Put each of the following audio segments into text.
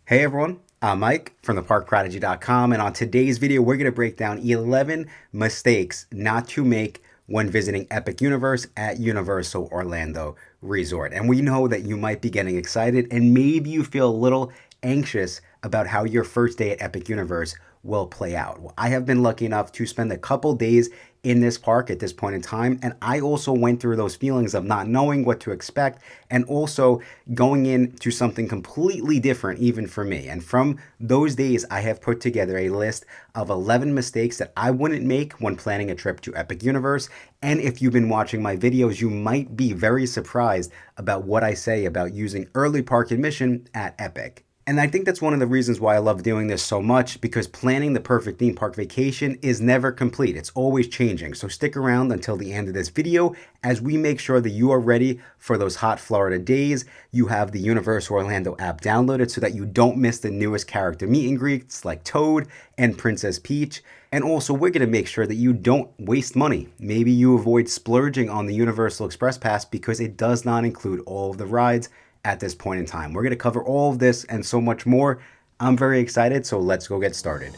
Hey everyone, I'm Mike from theparkprodigy.com, and on today's video, we're going to break down 11 mistakes not to make when visiting Epic Universe at Universal Orlando Resort. And we know that you might be getting excited and maybe you feel a little anxious about how your first day at Epic Universe will play out. Well, I have been lucky enough to spend a couple days in this park at this point in time, and I also went through those feelings of not knowing what to expect and also going into something completely different even for me. And from those days, I have put together a list of 11 mistakes that I wouldn't make when planning a trip to Epic Universe. And if you've been watching my videos, you might be very surprised about what I say about using early park admission at Epic. And I think that's one of the reasons why I love doing this so much, because planning the perfect theme park vacation is never complete. It's always changing. So stick around until the end of this video as we make sure that you are ready for those hot Florida days. You have the Universal Orlando app downloaded so that you don't miss the newest character meet and greets like Toad and Princess Peach. And also, we're going to make sure that you don't waste money. Maybe you avoid splurging on the Universal Express Pass because it does not include all of the rides at this point in time. We're going to cover all of this and so much more. I'm very excited, so let's go get started.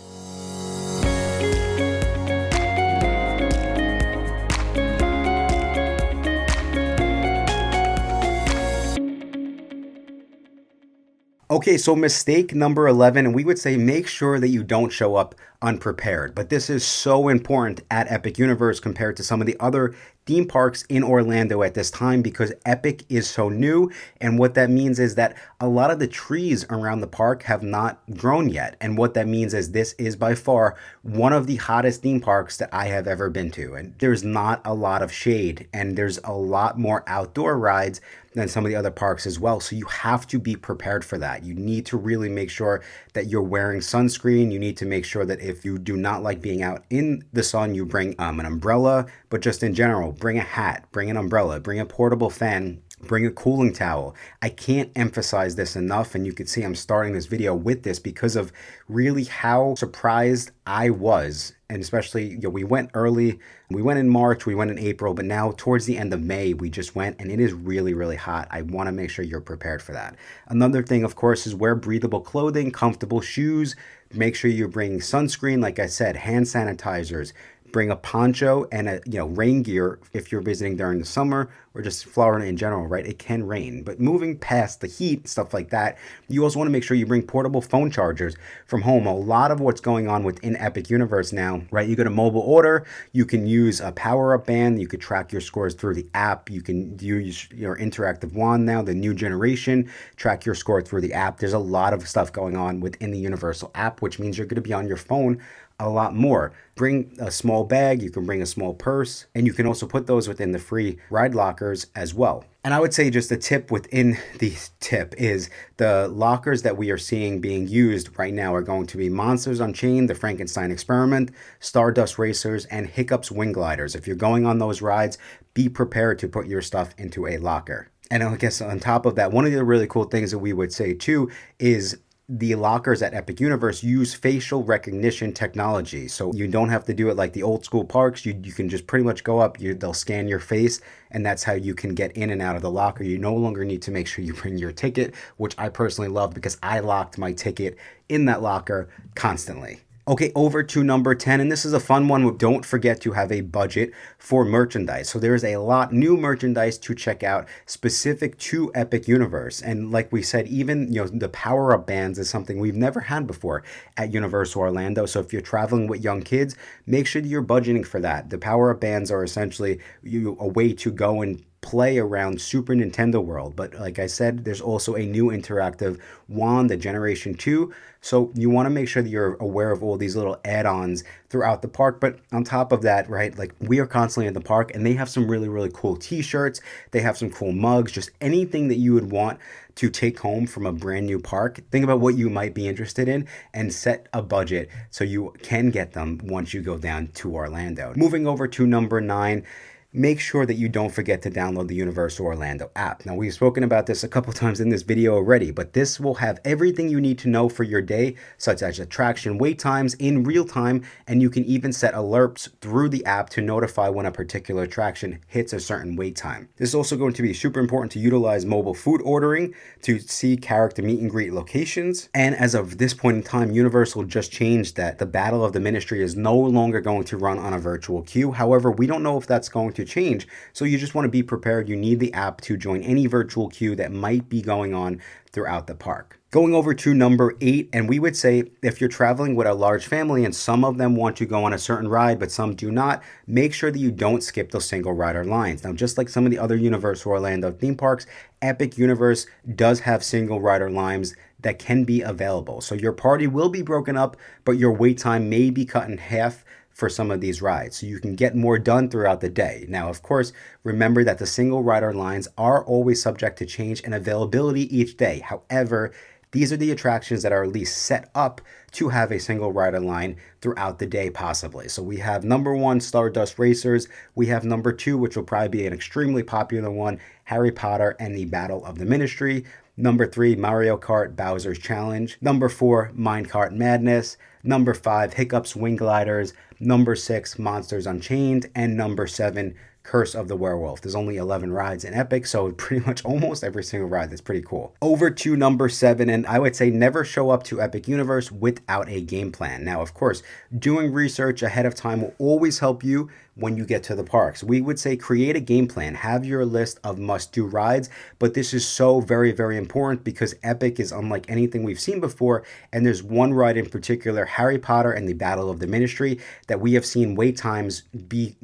Okay, so mistake number 11, and we would say make sure that you don't show up unprepared. But this is so important at Epic Universe compared to some of the other theme parks in Orlando at this time, because Epic is so new. And what that means is that a lot of the trees around the park have not grown yet. And what that means is this is by far one of the hottest theme parks that I have ever been to. And there's not a lot of shade, and there's a lot more outdoor rides than some of the other parks as well. So you have to be prepared for that. You need to really make sure that you're wearing sunscreen. You need to make sure that if you do not like being out in the sun, you bring an umbrella, but just in general, bring a hat, bring an umbrella, bring a portable fan, bring a cooling towel. I can't emphasize this enough, and you can see I'm starting this video with this because of really how surprised I was. And especially, we went early, we went in March, we went in April, but now towards the end of May, we just went, and it is really, really hot. I want to make sure you're prepared for that. Another thing, of course, is wear breathable clothing, comfortable shoes. Make sure you're bringing sunscreen, like I said, hand sanitizers. Bring a poncho and a rain gear if you're visiting during the summer or just Florida in general, right? It can rain. But moving past the heat, stuff like that, you also want to make sure you bring portable phone chargers from home. A lot of what's going on within Epic Universe now, right? You get a mobile order, you can use a power-up band, you could track your scores through the app, you can use your interactive wand now, the new generation, track your score through the app. There's a lot of stuff going on within the Universal app, which means you're going to be on your phone a lot more. Bring a small bag, you can bring a small purse, and you can also put those within the free ride lockers as well. And I would say just a tip within the tip is the lockers that we are seeing being used right now are going to be Monsters Unchained, the Frankenstein Experiment, Stardust Racers, and Hiccups Wing Gliders. If you're going on those rides, be prepared to put your stuff into a locker. And I guess on top of that, one of the really cool things that we would say too is the lockers at Epic Universe use facial recognition technology. So you don't have to do it like the old school parks. You can just pretty much go up, they'll scan your face, and that's how you can get in and out of the locker. You no longer need to make sure you bring your ticket, which I personally love because I locked my ticket in that locker constantly. Okay, over to number 10, and this is a fun one. Don't forget to have a budget for merchandise. So there's a lot new merchandise to check out specific to Epic Universe. And like we said, even the power-up bands is something we've never had before at Universal Orlando. So if you're traveling with young kids, make sure that you're budgeting for that. The power-up bands are essentially a way to go and play around Super Nintendo World. But like I said, there's also a new interactive wand, the Generation 2. So you want to make sure that you're aware of all these little add-ons throughout the park. But on top of that, right, like we are constantly in the park, and they have some really, really cool t-shirts. They have some cool mugs, just anything that you would want to take home from a brand new park. Think about what you might be interested in and set a budget so you can get them once you go down to Orlando. Moving over to number 9. make sure that you don't forget to download the Universal Orlando app. Now, we've spoken about this a couple times in this video already, but this will have everything you need to know for your day, such as attraction wait times in real time, and you can even set alerts through the app to notify when a particular attraction hits a certain wait time. This is also going to be super important to utilize mobile food ordering to see character meet and greet locations. And as of this point in time, Universal just changed that the Battle of the Ministry is no longer going to run on a virtual queue. However, we don't know if that's going to change, so you just want to be prepared. You need the app to join any virtual queue that might be going on throughout the park. Going over to number 8, and we would say if you're traveling with a large family and some of them want to go on a certain ride but some do not, make sure that you don't skip those single rider lines. Now, just like some of the other Universal Orlando theme parks, Epic Universe does have single rider lines that can be available. So your party will be broken up, but your wait time may be cut in half for some of these rides, so you can get more done throughout the day. Now, of course, remember that the single rider lines are always subject to change and availability each day. However, these are the attractions that are at least set up to have a single rider line throughout the day possibly. So we have number 1, Stardust Racers. We have number 2, which will probably be an extremely popular one, Harry Potter and the Battle of the Ministry. Number 3, Mario Kart Bowser's Challenge. Number 4, Minecart Madness. Number 5, Hiccups Wing Gliders. Number 6, Monsters Unchained. And number 7, Curse of the Werewolf. There's only 11 rides in Epic, so pretty much almost every single ride. That's pretty cool. Over to number 7, and I would say never show up to Epic Universe without a game plan. Now, of course, doing research ahead of time will always help you when you get to the parks. We would say create a game plan, have your list of must-do rides, but this is so very, very important because Epic is unlike anything we've seen before, and there's one ride in particular, Harry Potter and the Battle of the Ministry, that we have seen wait times be,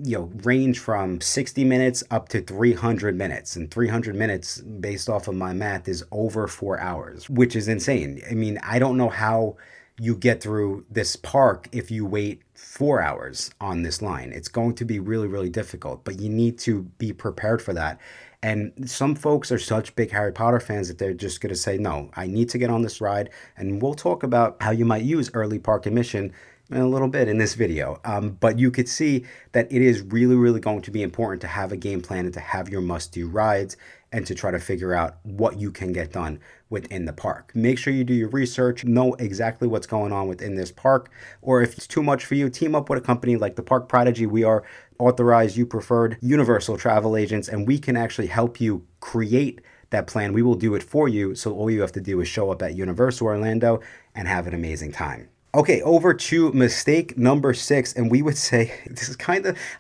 range from 60 minutes up to 300 minutes, and 300 minutes, based off of my math, is over 4 hours, which is insane. I mean, I don't know how you get through this park if you wait 4 hours on this line. It's going to be really, really difficult, but you need to be prepared for that. And some folks are such big Harry Potter fans that they're just going to say, no, I need to get on this ride. And we'll talk about how you might use early park admission in a little bit in this video. But you could see that it is really, really going to be important to have a game plan and to have your must-do rides and to try to figure out what you can get done within the park. Make sure you do your research, know exactly what's going on within this park, or if it's too much for you, team up with a company like the Park Prodigy. We are authorized, you preferred Universal travel agents, and we can actually help you create that plan. We will do it for you, so all you have to do is show up at Universal Orlando and have an amazing time. Okay, over to mistake number 6, and we would say this is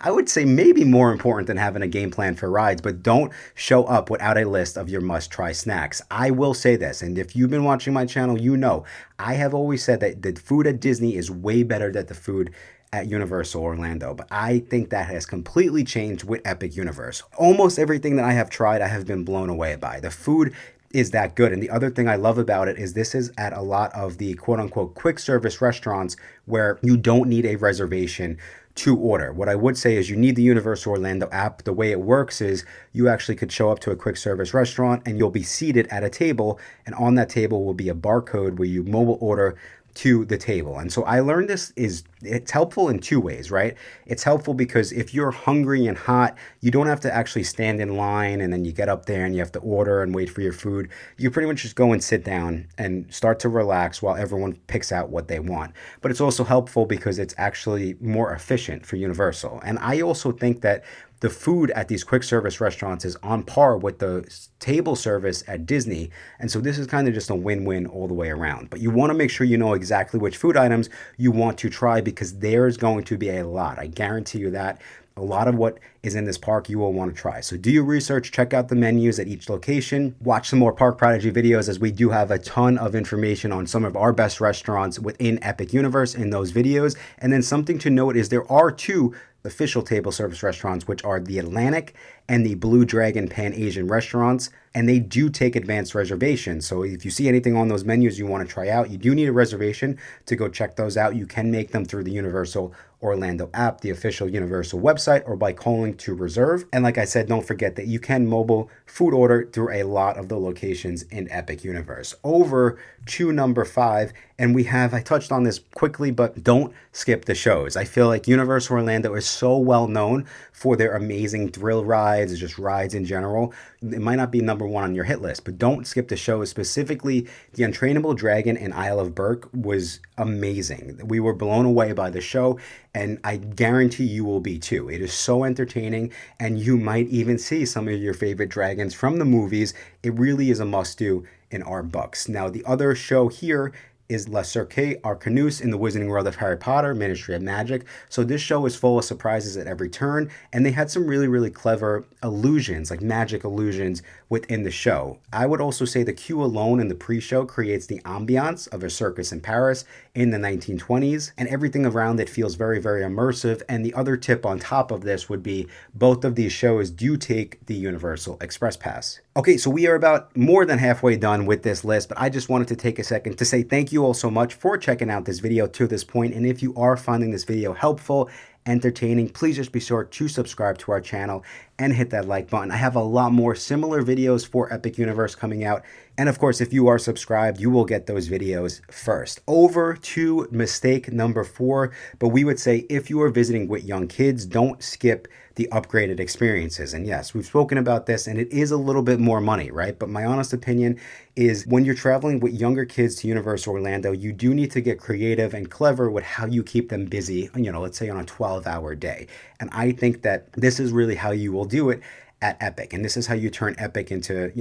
I would say maybe more important than having a game plan for rides, but don't show up without a list of your must-try snacks. I will say this, and if you've been watching my channel, you know, I have always said that the food at Disney is way better than the food at Universal Orlando, but I think that has completely changed with Epic Universe. Almost everything that I have tried, I have been blown away by. The food is that good. And the other thing I love about it is this is at a lot of the quote unquote quick service restaurants where you don't need a reservation to order. What I would say is you need the Universal Orlando app. The way it works is you actually could show up to a quick service restaurant and you'll be seated at a table, and on that table will be a barcode where you mobile order to the table. And so I learned it's helpful in 2 ways, right? It's helpful because if you're hungry and hot, you don't have to actually stand in line and then you get up there and you have to order and wait for your food. You pretty much just go and sit down and start to relax while everyone picks out what they want. But it's also helpful because it's actually more efficient for Universal. And I also think that the food at these quick service restaurants is on par with the table service at Disney. And so this is kind of just a win-win all the way around. But you want to make sure you know exactly which food items you want to try because there's going to be a lot. I guarantee you that. A lot of what is in this park you will want to try. So do your research, check out the menus at each location, watch some more Park Prodigy videos as we do have a ton of information on some of our best restaurants within Epic Universe in those videos. And then something to note is there are 2 official table service restaurants, which are the Atlantic and the Blue Dragon Pan Asian restaurants, and they do take advanced reservations. So if you see anything on those menus you want to try out, you do need a reservation to go check those out. You can make them through the Universal Orlando app, the official Universal website, or by calling to reserve. And like I said, don't forget that you can mobile food order through a lot of the locations in Epic Universe. Over to number 5, and I touched on this quickly, but don't skip the shows. I feel like Universal Orlando is so well known for their amazing thrill rides, just rides in general. It might not be number 1 on your hit list, but don't skip the shows. Specifically, the Untrainable Dragon in Isle of Berk was amazing. We were blown away by the show, and I guarantee you will be too. It is so entertaining, and you might even see some of your favorite dragons from the movies. It really is a must-do in our books. Now, the other show here is Le Cirque Arcanus in the Wizarding World of Harry Potter, Ministry of Magic. So this show is full of surprises at every turn, and they had some really, really clever illusions, like magic illusions within the show. I would also say the queue alone in the pre-show creates the ambiance of a circus in Paris in the 1920s, and everything around it feels very, very immersive. And the other tip on top of this would be both of these shows do take the Universal Express Pass. Okay, so we are about more than halfway done with this list, but I just wanted to take a second to say thank you all so much for checking out this video to this point. And if you are finding this video helpful, entertaining, please just be sure to subscribe to our channel and hit that like button. I have a lot more similar videos for Epic Universe coming out. And of course, if you are subscribed, you will get those videos first. Over to mistake number 4, but we would say if you are visiting with young kids, don't skip the upgraded experiences. And yes, we've spoken about this, and it is a little bit more money, right? But my honest opinion is when you're traveling with younger kids to Universal Orlando, you do need to get creative and clever with how you keep them busy, let's say on a 12-hour day. And I think that this is really how you will do it at Epic. And this is how you turn Epic into,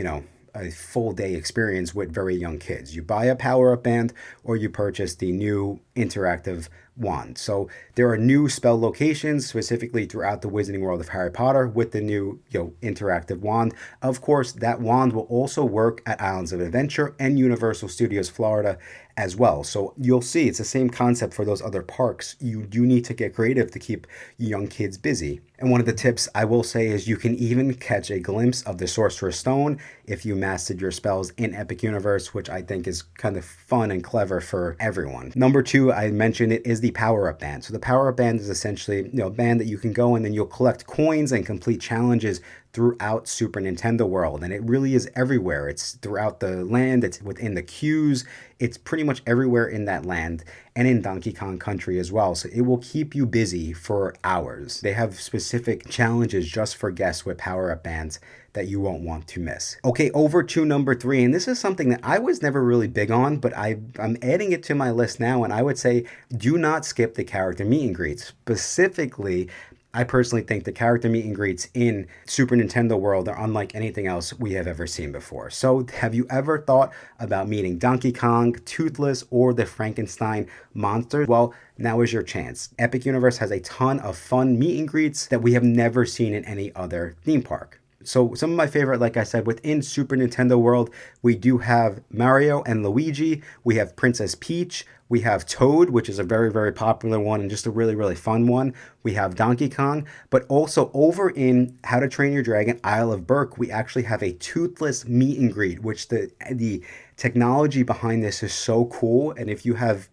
a full day experience with very young kids. You buy a power-up band or you purchase the new interactive wand. So there are new spell locations specifically throughout the Wizarding World of Harry Potter with the new interactive wand. Of course, that wand will also work at Islands of Adventure and Universal Studios Florida as well. So you'll see it's the same concept for those other parks. You do need to get creative to keep young kids busy. And one of the tips I will say is you can even catch a glimpse of the Sorcerer's Stone if you mastered your spells in Epic Universe, which I think is kind of fun and clever for everyone. Number 2, I mentioned it, is the power-up band. So the power-up band is essentially a band that you can go and then you'll collect coins and complete challenges throughout Super Nintendo World. And it really is everywhere. It's throughout the land, it's within the queues, it's pretty much everywhere in that land and in Donkey Kong Country as well. So it will keep you busy for hours. They have specific challenges just for guests with power-up bands that you won't want to miss. Okay, over to number 3, and this is something that I was never really big on, but I'm adding it to my list now, and I would say do not skip the character meet and greets. Specifically, I personally think the character meet and greets in Super Nintendo World are unlike anything else we have ever seen before. So have you ever thought about meeting Donkey Kong, Toothless, or the Frankenstein monster? Well, now is your chance. Epic Universe has a ton of fun meet and greets that we have never seen in any other theme park. So some of my favorite, like I said, within Super Nintendo World, we do have Mario and Luigi, we have Princess Peach, we have Toad, which is a very, very popular one and just a really, really fun one. We have Donkey Kong, but also over in How to Train Your Dragon Isle of Berk, we actually have a Toothless meet and greet, which the technology behind this is so cool. And if you have,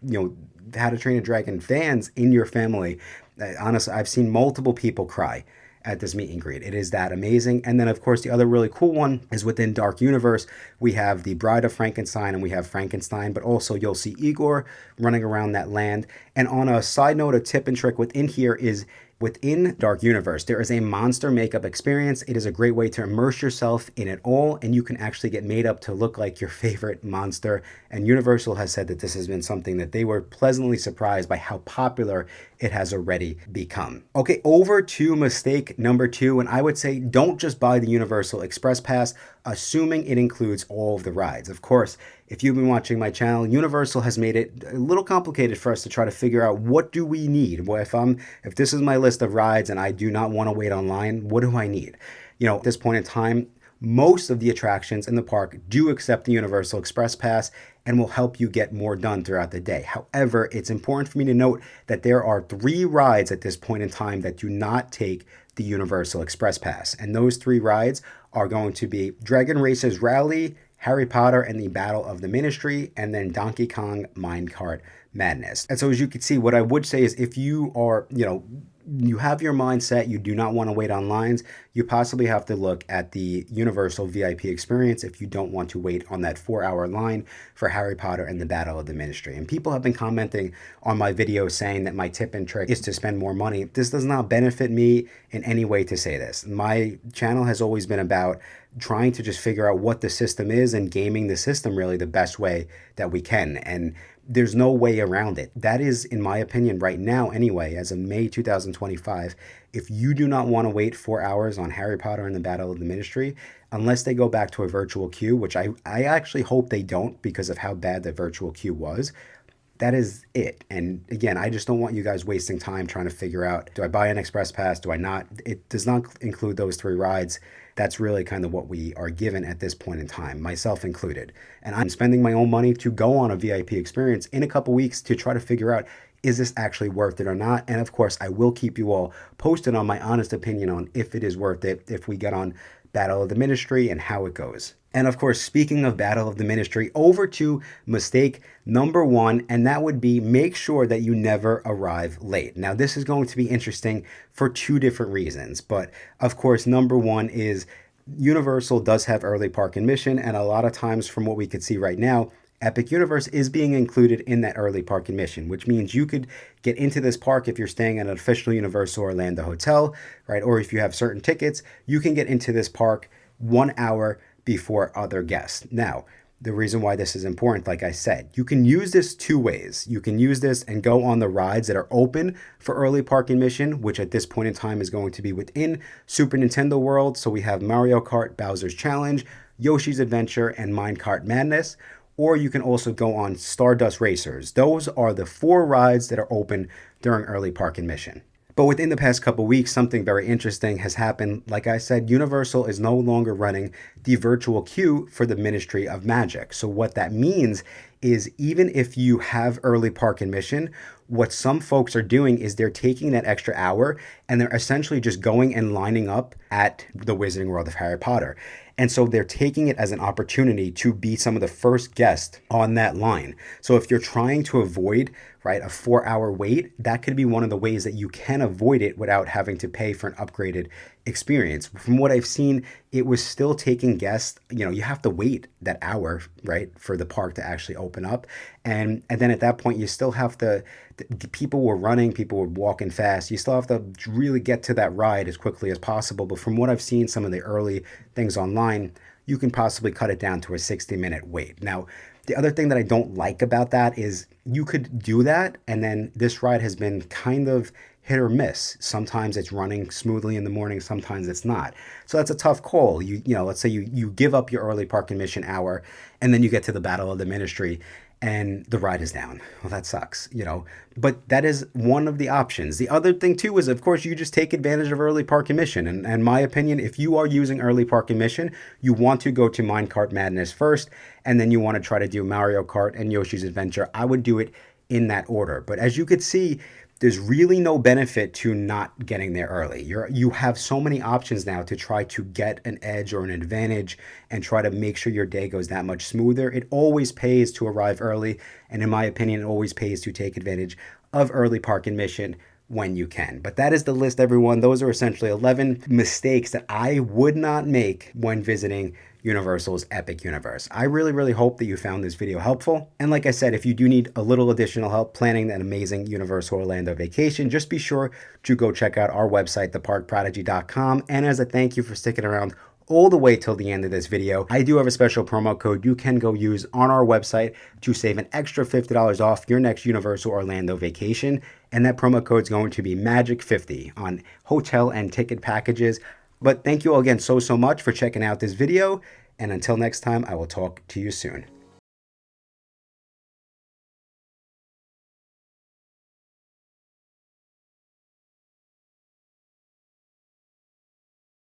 How to Train Your Dragon fans in your family, honestly, I've seen multiple people cry at this meet and greet. It is that amazing. And then of course the other really cool one is within Dark Universe. We have the Bride of Frankenstein and we have Frankenstein, but also you'll see Igor running around that land. And on a side note, a tip and trick within here is within Dark Universe, there is a monster makeup experience. It is a great way to immerse yourself in it all, and you can actually get made up to look like your favorite monster. And Universal has said that this has been something that they were pleasantly surprised by how popular it has already become. Okay, over to mistake number 2, and I would say don't just buy the Universal Express Pass, assuming it includes all of the rides. Of course, if you've been watching my channel, Universal has made it a little complicated for us to try to figure out what do we need. Well, if this is my list of rides and I do not want to wait online, what do I need? At this point in time, most of the attractions in the park do accept the Universal Express Pass and will help you get more done throughout the day. However, it's important for me to note that there are 3 rides at this point in time that do not take the Universal Express Pass. And those 3 rides are going to be Dragon Races Rally, Harry Potter and the Battle of the Ministry, and then Donkey Kong Minecart Madness. And so as you can see, what I would say is if you are, you have your mindset, you do not want to wait on lines, you possibly have to look at the Universal VIP experience if you don't want to wait on that 4-hour line for Harry Potter and the Battle of the Ministry. And people have been commenting on my video saying that my tip and trick is to spend more money. This does not benefit me in any way to say this. My channel has always been about trying to just figure out what the system is and gaming the system really the best way that we can. And there's no way around it. That is, in my opinion, right now anyway, as of May 2025, if you do not want to wait 4 hours on Harry Potter and the Battle of the Ministry, unless they go back to a virtual queue, which I actually hope they don't because of how bad the virtual queue was, that is it. And again, I just don't want you guys wasting time trying to figure out, do I buy an express pass? Do I not? It does not include those 3 rides. That's really kind of what we are given at this point in time, myself included. And I'm spending my own money to go on a VIP experience in a couple weeks to try to figure out, is this actually worth it or not? And of course, I will keep you all posted on my honest opinion on if it is worth it, if we get on Battle of the Ministry and how it goes. And of course, speaking of Battle of the Ministry, over to mistake number 1, and that would be make sure that you never arrive late. Now, this is going to be interesting for 2 different reasons, but of course, number 1 is Universal does have early park admission, and a lot of times from what we could see right now, Epic Universe is being included in that early park admission, which means you could get into this park if you're staying at an official Universal Orlando hotel, right? Or if you have certain tickets, you can get into this park 1 hour before other guests. Now, the reason why this is important, like I said, you can use this 2 ways. You can use this and go on the rides that are open for early park admission, which at this point in time is going to be within Super Nintendo World. So we have Mario Kart, Bowser's Challenge, Yoshi's Adventure, and Minecart Madness. Or you can also go on Stardust Racers. Those are the 4 rides that are open during early park admission. But within the past couple weeks, something very interesting has happened. Like I said, Universal is no longer running the virtual queue for the Ministry of Magic. So what that means is even if you have early park admission, what some folks are doing is they're taking that extra hour and they're essentially just going and lining up at the Wizarding World of Harry Potter. And so they're taking it as an opportunity to be some of the first guests on that line. So if you're trying to avoid, right, a 4-hour wait, that could be one of the ways that you can avoid it without having to pay for an upgraded experience. From what I've seen, it was still taking guests, you have to wait that hour, right, for the park to actually open up. And then at that point, you still have to, people were running, people were walking fast. You still have to really get to that ride as quickly as possible. But from what I've seen, some of the early things online, you can possibly cut it down to a 60-minute wait. Now, the other thing that I don't like about that is you could do that, and then this ride has been kind of hit or miss. Sometimes it's running smoothly in the morning, sometimes it's not. So that's a tough call. Let's say you give up your early park admission hour, and then you get to the Battle of the Ministry, and the ride is down. Well, that sucks, But that is one of the options. The other thing, too, is, of course, you just take advantage of early park admission. And in my opinion, if you are using early park admission, you want to go to Minecart Madness first, and then you want to try to do Mario Kart and Yoshi's Adventure. I would do it in that order. But as you could see, there's really no benefit to not getting there early. You have so many options now to try to get an edge or an advantage and try to make sure your day goes that much smoother. It always pays to arrive early, and in my opinion, it always pays to take advantage of early park admission when you can. But that is the list, everyone. Those are essentially 11 mistakes that I would not make when visiting Universal's Epic Universe. I really, really hope that you found this video helpful. And like I said, if you do need a little additional help planning that amazing Universal Orlando vacation, just be sure to go check out our website, theparkprodigy.com. And as a thank you for sticking around all the way till the end of this video, I do have a special promo code you can go use on our website to save an extra $50 off your next Universal Orlando vacation. And that promo code is going to be MAGIC50 on hotel and ticket packages. But thank you all again so much for checking out this video. And until next time, I will talk to you soon.